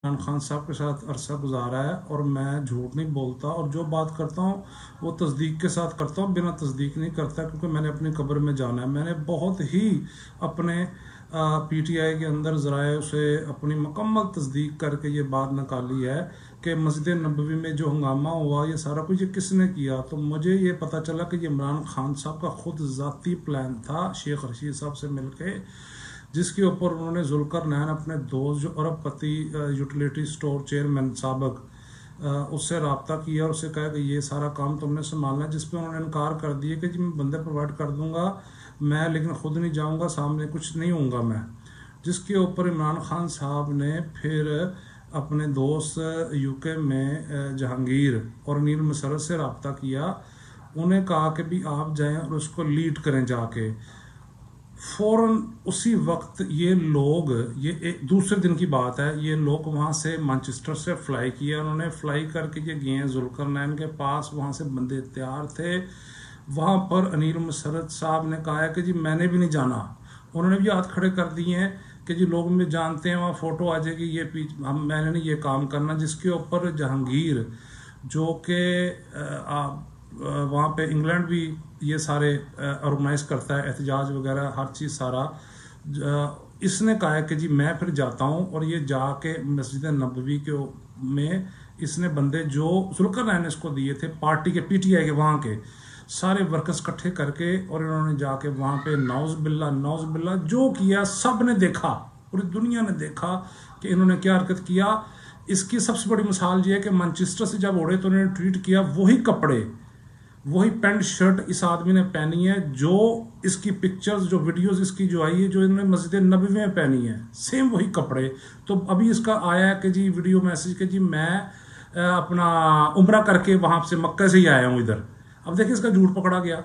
عمران خان صاحب کے ساتھ عرصہ گزارا ہے اور میں جھوٹ نہیں بولتا اور جو بات کرتا ہوں وہ تصدیق کے ساتھ کرتا ہوں، بنا تصدیق نہیں کرتا، کیونکہ میں نے اپنی قبر میں جانا ہے۔ میں نے بہت ہی اپنے پی ٹی آئی کے اندر ذرائع سے اپنی مکمل تصدیق کر کے یہ بات نکالی ہے کہ مسجد نبوی میں جو ہنگامہ ہوا یہ سارا کچھ یہ کس نے کیا۔ تو مجھے یہ پتہ چلا کہ یہ عمران خان صاحب کا خود ذاتی پلان تھا شیخ رشید صاحب سے مل کے، جس کے اوپر انہوں نے ذوالقرنین اپنے دوست جو ارب پتی یوٹیلیٹی سٹور چیئرمین سابق اس سے رابطہ کیا اور اسے کہا کہ یہ سارا کام تم نے سنبھالنا ہے، جس پہ انہوں نے انکار کر دیا کہ جی میں بندے پرووائڈ کر دوں گا میں، لیکن خود نہیں جاؤں گا، سامنے کچھ نہیں ہوں گا میں۔ جس کے اوپر عمران خان صاحب نے پھر اپنے دوست یو کے میں جہانگیر اور نیل مسرت سے رابطہ کیا، انہیں کہا کہ بھی آپ جائیں اور اس کو لیڈ کریں جا کے۔ فوراً اسی وقت یہ لوگ، یہ ایک دوسرے دن کی بات ہے، یہ لوگ وہاں سے مانچسٹر سے فلائی کیا، انہوں نے فلائی کر کے یہ گئے ہیں ذوالقرنین کے پاس، وہاں سے بندے تیار تھے۔ وہاں پر انیل مسرت صاحب نے کہا ہے کہ جی میں نے بھی نہیں جانا، انہوں نے بھی ہاتھ کھڑے کر دیے ہیں کہ جی لوگ مجھے جانتے ہیں، وہاں فوٹو آ جائے گی، یہ میں نے نہیں یہ کام کرنا۔ جس کے اوپر جہانگیر جو کہ وہاں پہ انگلینڈ بھی یہ سارے آرگنائز کرتا ہے، احتجاج وغیرہ ہر چیز سارا، اس نے کہا ہے کہ جی میں پھر جاتا ہوں، اور یہ جا کے مسجد نبوی کے میں اس نے بندے جو ذوالقرنین نے اس کو دیے تھے پارٹی کے پی ٹی آئی کے وہاں کے سارے ورکرز اکٹھے کر کے، اور انہوں نے جا کے وہاں پہ نعوذ باللہ جو کیا سب نے دیکھا، پوری دنیا نے دیکھا کہ انہوں نے کیا حرکت کیا۔ اس کی سب سے بڑی مثال یہ ہے کہ مانچسٹر سے جب اڑے تو انہوں نے ٹویٹ کیا وہی کپڑے، وہی پینٹ شرٹ اس آدمی نے پہنی ہے، جو اس کی پکچرز جو ویڈیوز اس کی جو آئی ہے جو انہوں نے مسجد نبوی میں پہنی ہے، سیم وہی کپڑے۔ تو ابھی اس کا آیا ہے کہ جی ویڈیو میسج کہ جی میں اپنا عمرہ کر کے وہاں سے مکہ سے ہی آیا ہوں ادھر۔ اب دیکھیں اس کا جھوٹ پکڑا گیا۔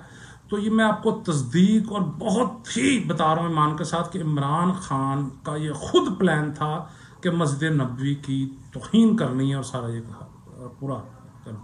تو یہ میں آپ کو تصدیق اور بہت ہی بتا رہا ہوں ایمان کے ساتھ کہ عمران خان کا یہ خود پلان تھا کہ مسجد نبوی کی توہین کرنی ہے اور سارا یہ پورا کرنا۔